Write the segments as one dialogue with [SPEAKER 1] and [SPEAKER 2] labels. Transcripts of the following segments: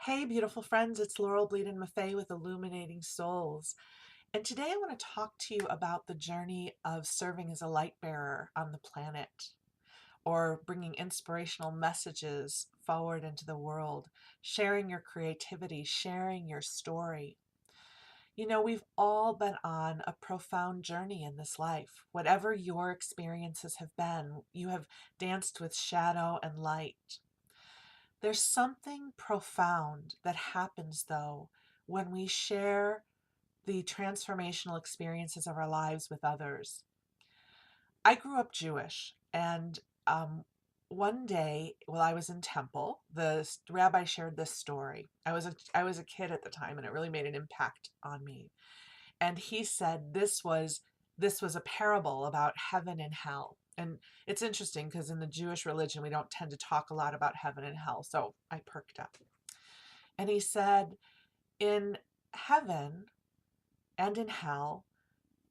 [SPEAKER 1] Hey, beautiful friends, it's Bleadon-Maffei with Illuminating Souls. And today I want to talk to you about the journey of serving as a light bearer on the planet, or bringing inspirational messages forward into the world, sharing your creativity, sharing your story. You know, we've all been on a profound journey in this life. Whatever your experiences have been, you have danced with shadow and light. There's something profound that happens, though, when we share the transformational experiences of our lives with others. I grew up Jewish, and one day while I was in temple, the rabbi shared this story. I was a kid at the time, and it really made an impact on me. And he said this was a parable about heaven and hell. And it's interesting because in the Jewish religion, we don't tend to talk a lot about heaven and hell. So I perked up. And he said, in heaven and in hell,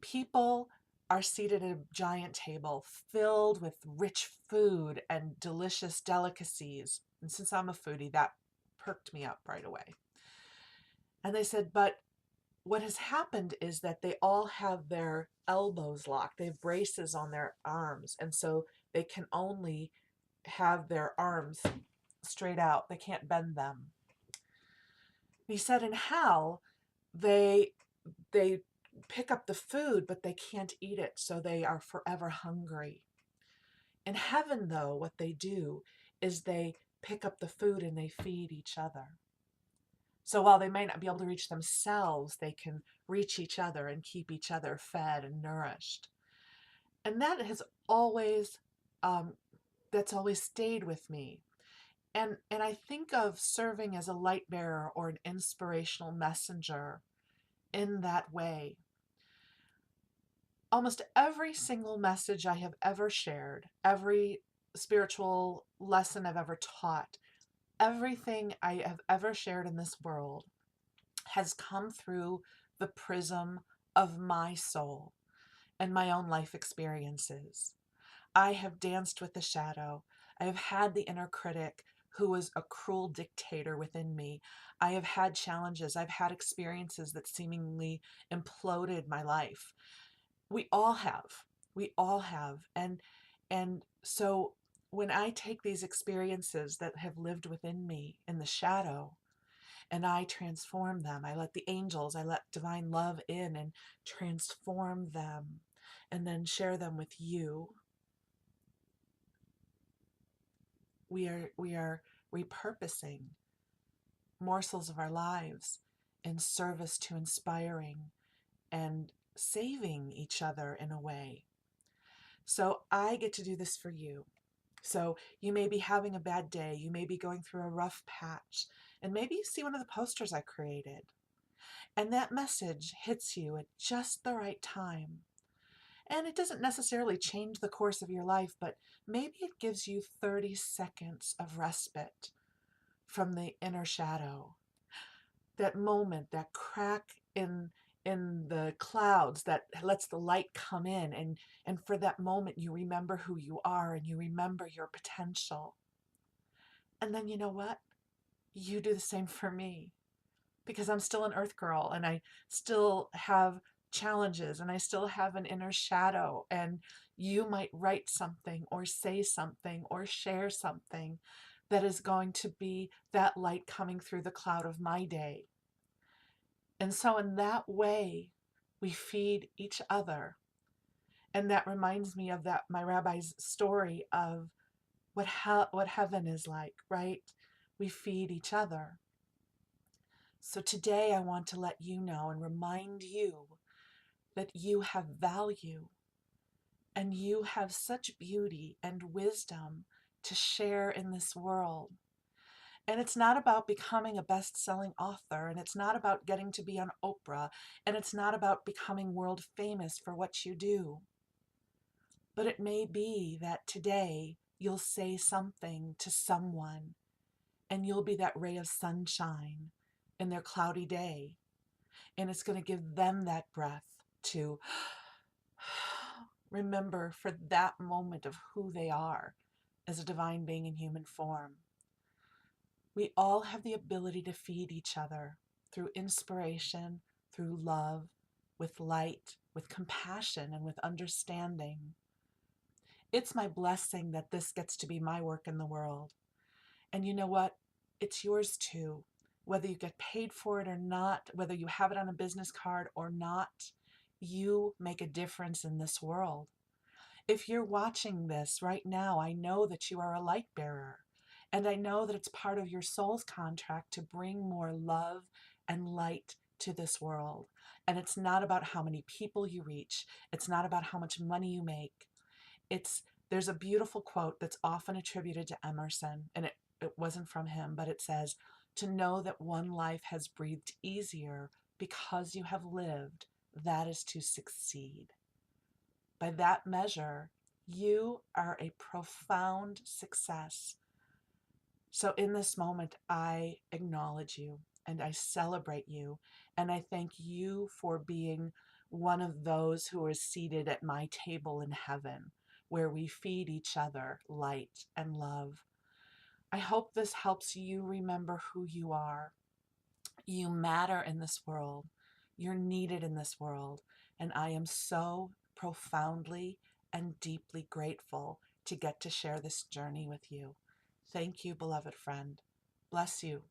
[SPEAKER 1] people are seated at a giant table filled with rich food and delicious delicacies. And since I'm a foodie, that perked me up right away. And they said, but what has happened is that they all have their elbows locked. They have braces on their arms. And so they can only have their arms straight out. They can't bend them. He said in hell, they they pick up the food, but they can't eat it. So they are forever hungry. In heaven, though, what they do is they pick up the food and they feed each other. So while they may not be able to reach themselves, they can reach each other and keep each other fed and nourished. And that has always, um, that's always stayed with me. And I think of serving as a light bearer or an inspirational messenger in that way. Almost every single message I have ever shared, every spiritual lesson I've ever taught, everything I have ever shared in this world has come through the prism of my soul and my own life experiences. I have danced with the shadow. I have had the inner critic who was a cruel dictator within me. I have had challenges. I've had experiences that seemingly imploded my life. We all have. We all have. And so when I take these experiences that have lived within me in the shadow and I transform them. I let the angels, I let divine love in and transform them and then share them with you. We are repurposing morsels of our lives in service to inspiring and saving each other in a way. So I get to do this for you. So you may be having a bad day, you may be going through a rough patch, and maybe you see one of the posters I created. And that message hits you at just the right time. And it doesn't necessarily change the course of your life, but maybe it gives you 30 seconds of respite from the inner shadow. That moment, that crack in the clouds that lets the light come in, and for that moment you remember who you are and you remember your potential. And then you know what? You do the same for me, because I'm still an earth girl and I still have challenges and I still have an inner shadow, and you might write something or say something or share something that is going to be that light coming through the cloud of my day. And so in that way, we feed each other. And that reminds me of that my rabbi's story of what heaven is like, right? We feed each other. So today I want to let you know and remind you that you have value and you have such beauty and wisdom to share in this world. And it's not about becoming a best-selling author, and it's not about getting to be on Oprah, and it's not about becoming world famous for what you do. But it may be that today you'll say something to someone and you'll be that ray of sunshine in their cloudy day. And it's going to give them that breath to remember for that moment of who they are as a divine being in human form. We all have the ability to feed each other through inspiration, through love, with light, with compassion, and with understanding. It's my blessing that this gets to be my work in the world. And you know what? It's yours too. Whether you get paid for it or not, whether you have it on a business card or not, you make a difference in this world. If you're watching this right now, I know that you are a light bearer. And I know that it's part of your soul's contract to bring more love and light to this world. And it's not about how many people you reach. It's not about how much money you make. There's a beautiful quote that's often attributed to Emerson, and it wasn't from him, but it says, "To know that one life has breathed easier because you have lived, that is to succeed." By that measure, you are a profound success. So in this moment, I acknowledge you and I celebrate you, and I thank you for being one of those who are seated at my table in heaven, where we feed each other light and love. I hope this helps you remember who you are. You matter in this world. You're needed in this world. And I am so profoundly and deeply grateful to get to share this journey with you. Thank you, beloved friend. Bless you.